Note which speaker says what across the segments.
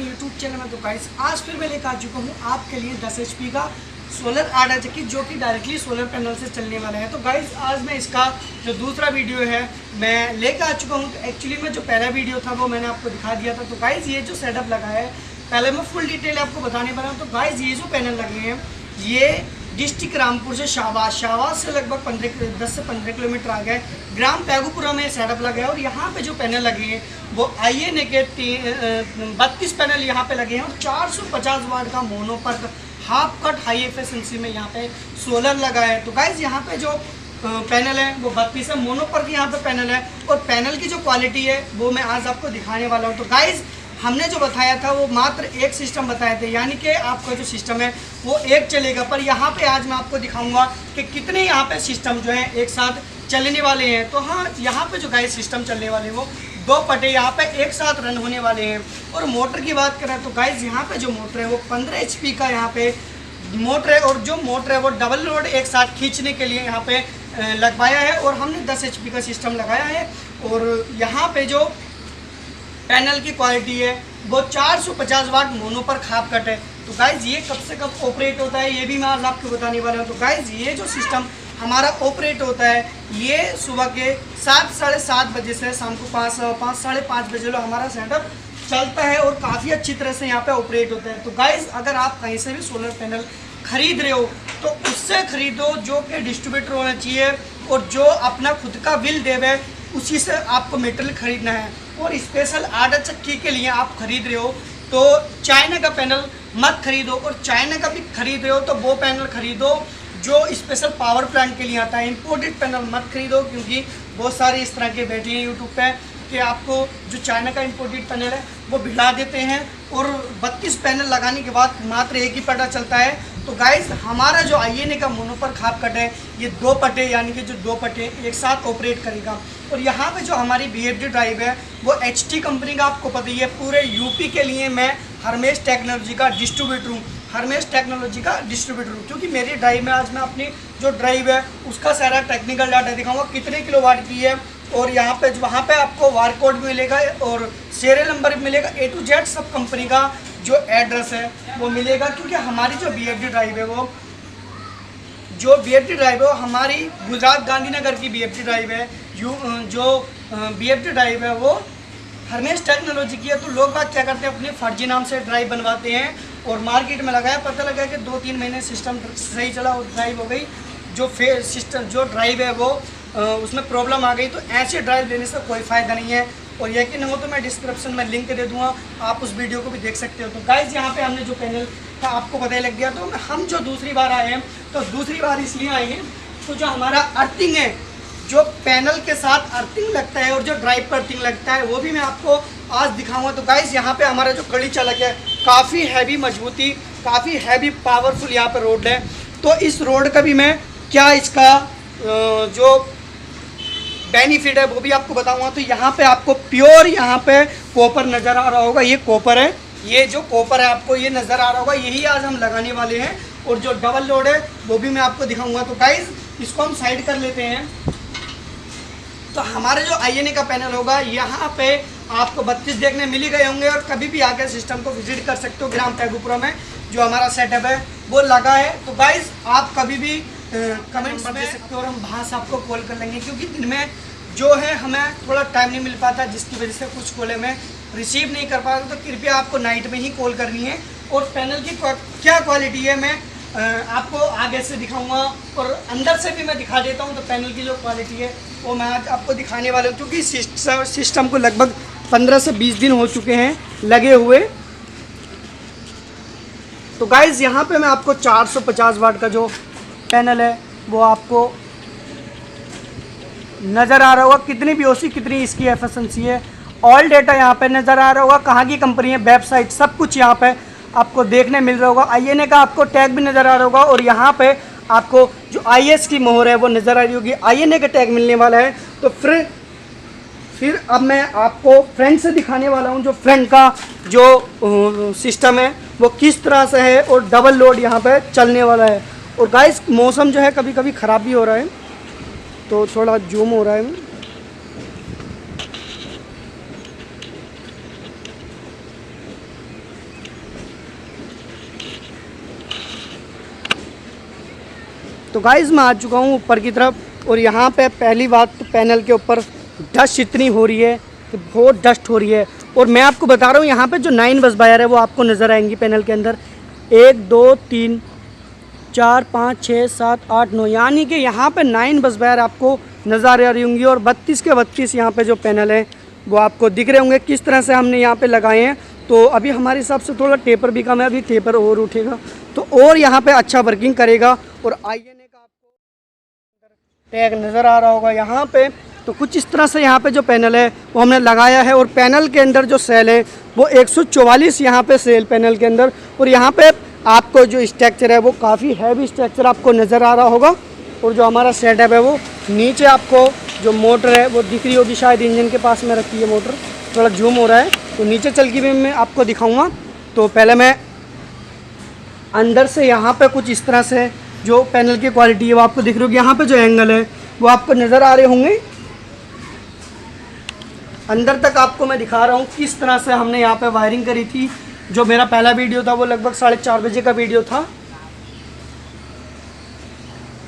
Speaker 1: YouTube channel में। तो guys आज फिर मैं लेकर आ चुका हूँ आपके लिए 10 HP का सोलर आटा चक्की जो कि डायरेक्टली सोलर पैनल से चलने वाला है। तो गाइस आज मैं इसका जो दूसरा वीडियो है मैं लेकर आ चुका हूँ। तो एक्चुअली में जो पहला वीडियो था वो मैंने आपको दिखा दिया था। तो गाइस ये जो सेटअप लगा है पहले मैं फुल डिटेल आपको बताने वाला हूँ। तो गाइस ये जो पैनल लगे हैं ये डिस्ट्रिक्ट रामपुर से शाहबाद से लगभग 10 से 15 किलोमीटर आ गए ग्राम पैगुपुरा में सेटअप लगा है। और यहाँ पे जो पैनल लगे हैं वो INA के 32 पैनल यहाँ पे लगे हैं और 450 वाट का mono PERC half cut high efficiency में यहाँ पे सोलर लगा है। तो गाइज यहाँ पे जो पैनल है वो 32 है, मोनोपर्क यहाँ पे पैनल है और पैनल की जो क्वालिटी है वो मैं आज आपको दिखाने वाला हूँ। तो गाइज हमने जो बताया था वो मात्र एक सिस्टम बताए थे, यानी कि आपका जो सिस्टम है वो एक चलेगा। पर यहाँ पे आज मैं आपको दिखाऊंगा कि कितने यहाँ पे सिस्टम जो है एक साथ चलने वाले हैं। तो हाँ, यहाँ पे जो गाइस सिस्टम चलने वाले हैं वो 2 पट्टे यहाँ पे एक साथ रन होने वाले हैं। और मोटर की बात करें तो गाइस यहाँ पे जो मोटर है वो 15 HP का यहाँ पे मोटर है और जो मोटर है वो डबल लोड एक साथ खींचने के लिए यहाँ पे लगवाया है और हमने 10 HP का सिस्टम लगाया है। और यहाँ पे जो पैनल की क्वालिटी है वो 450 वाट मोनो पर खाप कट है। तो गाइज ये कब से कब ऑपरेट होता है ये भी मैं आज आपको बताने वाला हूँ। तो गाइज ये जो सिस्टम हमारा ऑपरेट होता है ये सुबह के 7 साढ़े 7 बजे से शाम को 5 साढ़े 5 बजे लो हमारा सेटअप चलता है और काफ़ी अच्छी तरह से यहाँ पे ऑपरेट होता है। तो गाइज अगर आप कहीं से भी सोलर पैनल खरीद रहे हो तो उससे खरीदो जो कि डिस्ट्रीब्यूटर होना चाहिए और जो अपना खुद का बिल देवे उसी से आपको मेटेरियल खरीदना है। और स्पेशल आटा चक्की के लिए आप खरीद रहे हो तो चाइना का पैनल मत खरीदो और चाइना का भी खरीद रहे हो तो वो पैनल खरीदो जो स्पेशल पावर प्लांट के लिए आता है। इंपोर्टेड पैनल मत खरीदो क्योंकि बहुत सारे इस तरह के बैठे हैं यूट्यूब पे कि आपको जो चाइना का इंपोर्टेड पैनल है वो भिड़ा देते हैं और 32 पैनल लगाने के बाद मात्र एक ही पट्टा चलता है। तो गाइस हमारा जो INA का मोनोपर खाप कट है ये 2 पट्टे यानी कि जो 2 पट्टे एक साथ ऑपरेट करेगा। और यहाँ पे जो हमारी BFD ड्राइव है वो HT कंपनी का आपको पता ही है। पूरे यूपी के लिए मैं हरमेश टेक्नोलॉजी का डिस्ट्रीब्यूटर हूँ, हरमेश टेक्नोलॉजी का डिस्ट्रीब्यूटर हूँ। क्योंकि मेरी ड्राइव में आज मैं अपनी जो ड्राइव है उसका सारा टेक्निकल डाटा दिखाऊंगा कितने किलोवाट की है और यहाँ पे वहाँ पे आपको बारकोड भी मिलेगा और सीरियल नंबर भी मिलेगा। A to Z सब कंपनी का जो एड्रेस है वो मिलेगा। क्योंकि हमारी जो BFD ड्राइव है वो हमारी गुजरात गांधीनगर की BFD ड्राइव है। जो BFD ड्राइव है वो हरमेश टेक्नोलॉजी की है। तो लोग बात क्या करते हैं अपने फर्जी नाम से ड्राइव बनवाते हैं और मार्केट में लगाया, पता लगा कि 2-3 महीने सिस्टम सही चला और ड्राइव हो गई जो ड्राइव है वो उसमें प्रॉब्लम आ गई। तो ऐसे ड्राइव लेने से कोई फ़ायदा नहीं है और यकीन हो तो मैं डिस्क्रिप्शन में लिंक दे दूँगा, आप उस वीडियो को भी देख सकते हो। तो गाइज यहाँ पे हमने जो पैनल का आपको पता ही लग गया। तो हम जो दूसरी बार आए हैं तो दूसरी बार इसलिए आए हैं तो जो हमारा अर्थिंग है जो पैनल के साथ अर्थिंग लगता है और जो ड्राइव पर अर्थिंग लगता है वो भी मैं आपको आज दिखाऊंगा। तो गाइज यहाँ पे हमारा जो कड़ी चालक है काफ़ी हैवी मजबूती, काफ़ी हैवी पावरफुल यहाँ पे रोड है। तो इस रोड का भी मैं क्या इसका जो बेनिफिट है वो भी आपको बताऊंगा। तो यहाँ पे आपको प्योर यहाँ पे कॉपर नज़र आ रहा होगा, ये कॉपर है, ये जो कॉपर है आपको ये नज़र आ रहा होगा, यही आज हम लगाने वाले हैं। और जो डबल लोड है वो भी मैं आपको दिखाऊंगा। तो गाइज इसको हम साइड कर लेते हैं। तो हमारे जो INA का पैनल होगा यहाँ पे आपको 32 देखने मिल ही गए होंगे और कभी भी आकर सिस्टम को विजिट कर सकते हो। ग्राम पैगुपुरा में जो हमारा सेटअप है वो लगा है। तो गाइज आप कभी भी कमेंट्स में दे सकते हो और हम वहाँ से आपको कॉल कर लेंगे क्योंकि दिन में जो है हमें थोड़ा टाइम नहीं मिल पाता जिसकी वजह से कुछ कॉलें में रिसीव नहीं कर पाता। तो कृपया आपको नाइट में ही कॉल करनी है। और पैनल की क्या क्वालिटी है मैं आपको आगे से दिखाऊंगा और अंदर से भी मैं दिखा देता हूं। तो पैनल की जो क्वालिटी है वो मैं आज आपको दिखाने वाला हूं क्योंकि सिस्टम को लगभग 15 से 20 दिन हो चुके हैं लगे हुए। तो गाइज यहाँ पे मैं आपको 450 वाट का जो पैनल है वो आपको नज़र आ रहा होगा, कितनी BOC कितनी इसकी एफिशिएंसी है, ऑल डेटा यहाँ पे नज़र आ रहा होगा, कहाँ की कंपनी है, वेबसाइट सब कुछ यहाँ पे आपको देखने मिल रहा होगा। INA का आपको टैग भी नज़र आ रहा होगा और यहाँ पे आपको जो IS की मोहर है वो नज़र आ रही होगी, INA का टैग मिलने वाला है। तो फिर अब मैं आपको फ्रंट से दिखाने वाला हूँ जो फ्रंट का जो सिस्टम है वो किस तरह से है और डबल लोड यहाँ पे चलने वाला है। और गाइस मौसम जो है कभी कभी ख़राब भी हो रहा है तो थोड़ा जूम हो रहा है। तो गाइस मैं आ चुका हूँ ऊपर की तरफ और यहाँ पे पहली बात तो पैनल के ऊपर डस्ट इतनी हो रही है कि बहुत डस्ट हो रही है। और मैं आपको बता रहा हूँ यहाँ पे जो 9 बस वायर है वो आपको नज़र आएंगी पैनल के अंदर। 1 2 3 4 5 6 7 8 9 यानी कि यहाँ पे 9 बस वायर आपको नज़र आ रही होंगी और 32 के 32 यहाँ पे जो पैनल है वो आपको दिख रहे होंगे किस तरह से हमने यहाँ पे लगाए हैं। तो अभी हमारे हिसाब से थोड़ा टेपर भी कम है, अभी टेपर और उठेगा तो और यहाँ पे अच्छा वर्किंग करेगा। और आईएनए का आपको टैग नज़र आ रहा होगा यहाँ पे। तो कुछ इस तरह से यहाँ पे जो पैनल है वो हमने लगाया है और पैनल के अंदर जो सेल है वो 144 यहाँ पे सेल पैनल के अंदर। और यहाँ पे आपको जो स्ट्रक्चर है वो काफ़ी हैवी स्ट्रक्चर आपको नज़र आ रहा होगा। और जो हमारा सेटअप है वो नीचे आपको जो मोटर है वो दिख रही होगी, शायद इंजन के पास में रखी है मोटर, थोड़ा जूम हो रहा है तो नीचे चल के भी मैं आपको दिखाऊंगा। तो पहले मैं अंदर से यहाँ पे कुछ इस तरह से जो पैनल की क्वालिटी है वो आपको दिख रही होगी। यहाँ पे जो एंगल है वो आपको नज़र आ रहे होंगे। अंदर तक आपको मैं दिखा रहा हूँ किस तरह से हमने यहाँ पे वायरिंग करी थी। जो मेरा पहला वीडियो था वो लगभग 4:30 बजे का वीडियो था।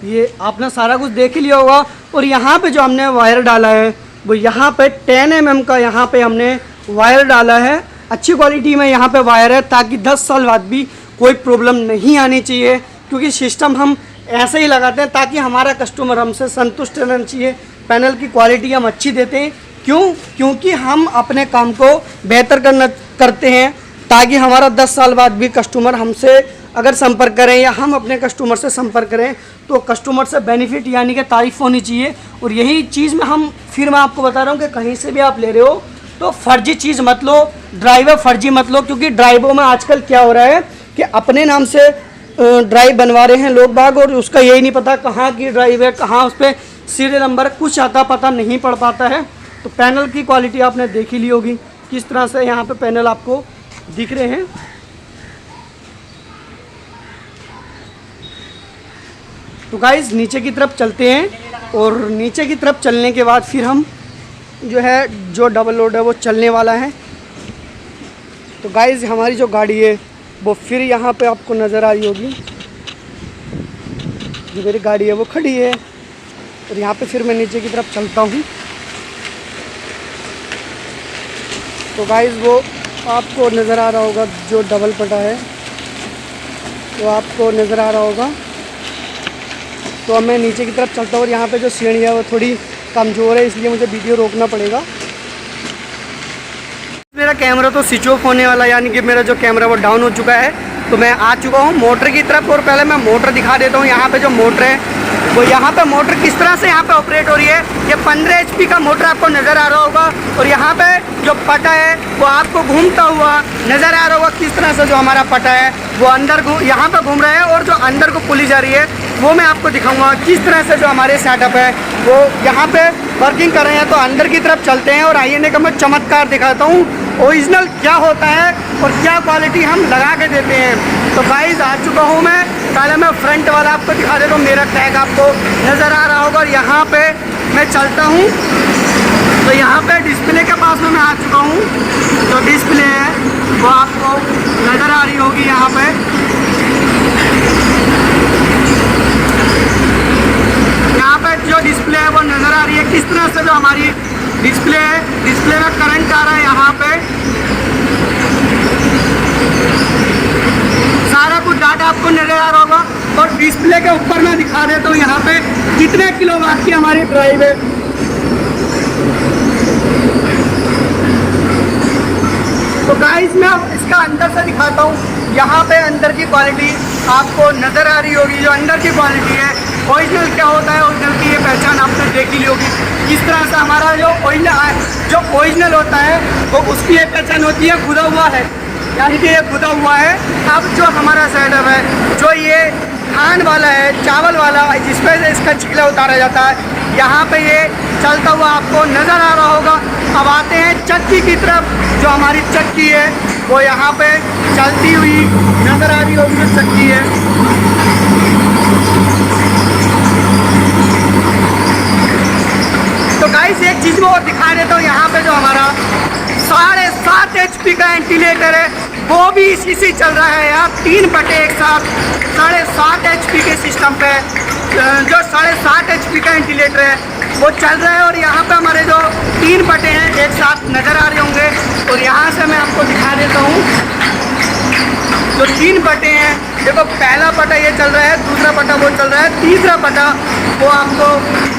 Speaker 1: ये आपने सारा कुछ देख ही लिया होगा। और यहाँ पे जो हमने वायर डाला है वो यहाँ पे 10 mm का यहाँ पे हमने वायर डाला है। अच्छी क्वालिटी में यहाँ पे वायर है ताकि 10 साल बाद भी कोई प्रॉब्लम नहीं आनी चाहिए, क्योंकि सिस्टम हम ऐसे ही लगाते हैं ताकि हमारा कस्टमर हमसे संतुष्ट रहना चाहिए। पैनल की क्वालिटी हम अच्छी देते हैं, क्योंकि हम अपने काम को बेहतर करते हैं ताकि हमारा 10 साल बाद भी कस्टमर हमसे अगर संपर्क करें या हम अपने कस्टमर से संपर्क करें तो कस्टमर से बेनिफिट यानी कि तारीफ़ होनी चाहिए। और यही चीज़ में मैं आपको बता रहा हूँ कि कहीं से भी आप ले रहे हो तो फर्जी चीज़ मत लो, ड्राइवर फर्जी मत लो। क्योंकि ड्राइवों में आजकल क्या हो रहा है कि अपने नाम से ड्राइव बनवा रहे हैं लोग बाग और उसका यही नहीं पता कहाँ की ड्राइव है, कहाँ उस पर सीरियल नंबर कुछ आता पता नहीं पड़ पाता है। तो पैनल की क्वालिटी आपने देख ही ली होगी किस तरह से यहाँ पे पैनल आपको दिख रहे हैं। तो गाइस नीचे की तरफ चलते हैं और नीचे की तरफ चलने के बाद फिर हम जो डबल लोड है वो चलने वाला है। तो गाइस हमारी जो गाड़ी है वो फिर यहाँ पे आपको नज़र आ रही होगी। जो मेरी गाड़ी है वो खड़ी है और यहाँ पे फिर मैं नीचे की तरफ चलता हूँ। तो गाइस वो आपको नज़र आ रहा होगा जो डबल पटा है वो आपको नज़र आ रहा होगा। तो अब मैं नीचे की तरफ चलता हूँ और यहाँ पे जो सीढ़ी है वो थोड़ी कमज़ोर है इसलिए मुझे वीडियो रोकना पड़ेगा। मेरा कैमरा तो स्विच ऑफ होने वाला, यानी कि मेरा जो कैमरा वो डाउन हो चुका है। तो मैं आ चुका हूँ मोटर की तरफ और पहले मैं मोटर दिखा देता हूँ। यहाँ पे जो मोटर है वो यहाँ पे मोटर किस तरह से यहाँ पे ऑपरेट हो रही है। ये 15 HP का मोटर आपको नज़र आ रहा होगा और यहाँ पे जो पटा है वो आपको घूमता हुआ नज़र आ रहा होगा। किस तरह से जो हमारा पटा है वो अंदर यहाँ पे घूम रहा है और जो अंदर को पुली जा रही है वो मैं आपको दिखाऊंगा किस तरह से जो हमारे सेटअप है वो यहाँ पे वर्किंग कर रहे हैं। तो अंदर की तरफ चलते हैं और आईएनए का मैं चमत्कार दिखाता हूँ, ओरिजिनल क्या होता है और क्या क्वालिटी हम लगा के देते हैं। तो गाइस आ चुका हूँ मैं, पहले मैं फ्रंट वाला आपको दिखा देता हूँ। मेरा टैग आपको नज़र आ रहा होगा और यहाँ पे मैं चलता हूँ। तो यहाँ पे डिस्प्ले के पास में मैं आ चुका हूँ। जो डिस्प्ले है वो आपको नज़र आ रही होगी यहाँ पे। यहाँ पे जो डिस्प्ले है वो नज़र आ रही है किस तरह से जो हमारी डिस्प्ले है, डिस्प्ले में करंट आ रहा है। यहाँ पे सारा कुछ डाटा आपको नज़र आ रहा होगा और डिस्प्ले के ऊपर मैं दिखा देता हूँ यहाँ पे कितने किलोवाट की हमारी ड्राइव है। तो गाइस मैं इसका अंदर से दिखाता हूँ। यहाँ पे अंदर की क्वालिटी आपको नज़र आ रही होगी। जो अंदर की क्वालिटी है ओरिजिनल क्या होता है, ओरिजिनल की ये पहचान आपने देख ही ली होगी। किस तरह से हमारा जो ओरिजिनल होता है वो उसकी ये पहचान होती है खुदा हुआ है, यानी कि ये खुदा हुआ है। अब जो हमारा सेटअप है जो ये खान वाला है, चावल वाला, जिसमें से इसका छिकला उतारा जाता है, यहाँ पे ये चलता हुआ आपको नज़र आ रहा होगा। अब आते हैं चक्की की तरफ। जो हमारी चक्की है वो यहाँ पे चलती हुई नज़र आ रही होगी। जो चक्की है तो गाइस एक चीज़ में और दिखा देता हूँ। यहाँ पे जो हमारा 7.5 HP का वेंटिलेटर है वो भी इसी से चल रहा है यार। 3 बटे एक साथ 7.5 HP के सिस्टम पे जो 7.5 HP का वेंटिलेटर है वो चल रहा है। और यहाँ पे हमारे जो 3 पट्टे हैं एक साथ नज़र आ रहे होंगे। और यहाँ से मैं आपको दिखा देता हूँ जो 3 पट्टे हैं। देखो पहला पट्टा ये चल रहा है, दूसरा पट्टा वो चल रहा है, तीसरा पट्टा वो आपको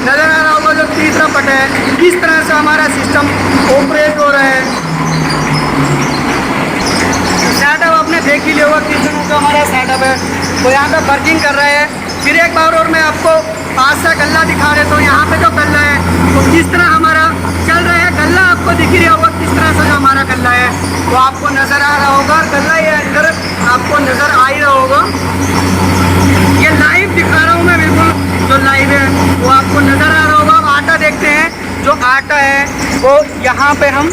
Speaker 1: नज़र आ रहा होगा। जो तीसरा पट्टा है किस तरह से हमारा सिस्टम ऑपरेट हो रहा है। सेटअप आपने देख ही लिया होगा किस तरह का हमारा सेटअप है वो यहाँ पे वर्किंग कर रहा है। फिर एक बार और मैं आपको पास से गल्ला दिखा देता हूँ। यहाँ पे जो गल्ला है वो किस तरह हमारा चल रहा है। गल्ला आपको दिख ही रहा होगा किस तरह से जो हमारा गल्ला है वो आपको नज़र आ रहा होगा। गल्ला ये अंदर आपको नज़र आ ही रहा होगा। ये लाइव दिखा रहा हूँ मैं, बिल्कुल जो लाइव है वो आपको नज़र आ रहा होगा। अब आटा देखते हैं। जो आटा है वो यहाँ पे हम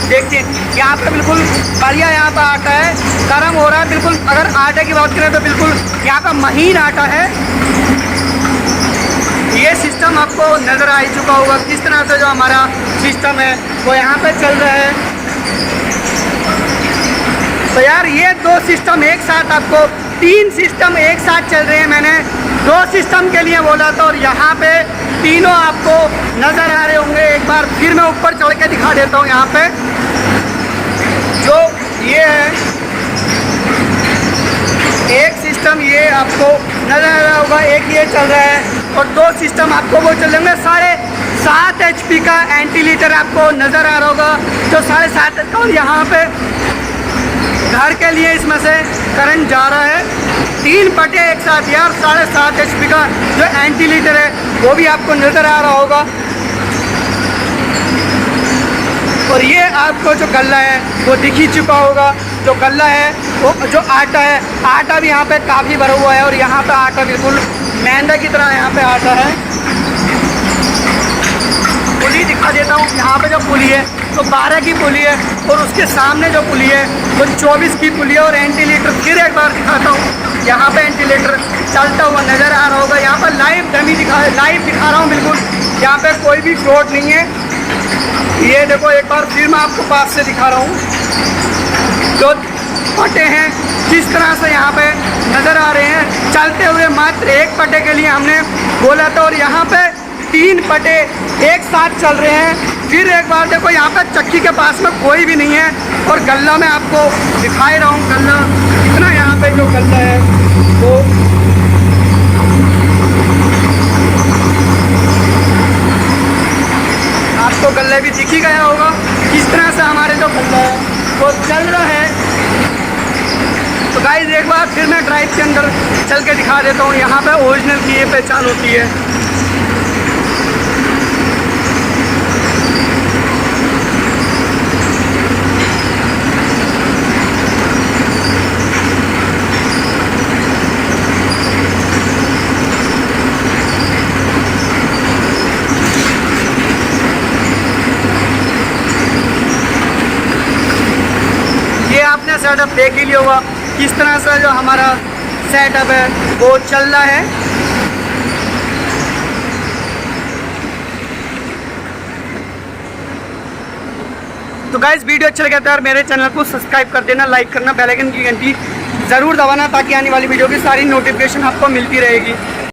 Speaker 1: देखते हैं, यहाँ पे बिल्कुल बढ़िया यहाँ पे आटा है, गर्म हो रहा है बिल्कुल। अगर आटे की बात करें तो बिल्कुल यहाँ का महीन आटा है। ये सिस्टम आपको नज़र आ ही चुका होगा किस तरह से जो हमारा सिस्टम है वो यहाँ पे चल रहा है। तो यार ये 2 सिस्टम एक साथ, आपको 3 सिस्टम एक साथ चल रहे हैं। मैंने 2 सिस्टम के लिए बोला था और यहाँ पे तीनों आपको नज़र आ रहे होंगे। एक बार फिर मैं ऊपर चढ़ के दिखा देता हूँ। यहाँ पे जो ये है एक सिस्टम ये आपको नज़र आ रहा होगा, एक ये चल रहा है और 2 सिस्टम आपको वो चल रहे होंगे। 7.5 HP का वेंटिलेटर आपको नज़र आ रहा होगा जो 7.5। और यहाँ पे घर के लिए इसमें से करंट जा रहा है। 3 पट्टे एक साथ यार, 7.5 HP का जो वेंटिलेटर है वो भी आपको नज़र आ रहा होगा। और ये आपको जो गल्ला है वो दिख ही चुका होगा। जो गल्ला है वो जो आटा है, आटा भी यहाँ पे काफ़ी भरा हुआ है। और यहाँ पे आटा बिल्कुल मैदा की तरह यहाँ पे आटा है। पुली दिखा देता हूँ। यहाँ पे जो पुली है तो 12 की पुली है और उसके सामने जो पुली है वो 24 की पुली है। और वेंटिलेटर फिर एक बार दिखाता हूँ। यहाँ पे वेंटिलेटर चलता हुआ नज़र आ रहा होगा। यहाँ पर लाइव दिखा रहा हूँ बिल्कुल। यहाँ पे कोई भी फ्रॉड नहीं है। ये देखो एक बार फिर मैं आपको पास से दिखा रहा हूँ। जो पट्टे हैं किस तरह से यहाँ पे नज़र आ रहे हैं चलते हुए। मात्र एक पट्टे के लिए हमने बोला था और यहाँ पे 3 पट्टे एक साथ चल रहे हैं। फिर एक बार देखो यहाँ पे चक्की के पास में कोई भी नहीं है। और गल्ला मैं आपको दिखा ही रहा हूँ। गल्ला इतना यहाँ पे जो गल्ला है वो आपको गल्ला भी दिख ही गया होगा किस तरह से हमारे जो गल्ला है वो चल रहा है। तो गाइस एक बार फिर मैं ड्राइव के अंदर चल के दिखा देता हूँ। यहाँ पे ओरिजिनल की ये पहचान होती है। आपने सेटअप देख ही लिया होगा किस तरह से जो हमारा सेटअप है वो चल रहा है। तो गाइस वीडियो अच्छा लगा तो यार मेरे चैनल को सब्सक्राइब कर देना, लाइक करना, बेल आइकन की घंटी ज़रूर दबाना ताकि आने वाली वीडियो की सारी नोटिफिकेशन आपको मिलती रहेगी।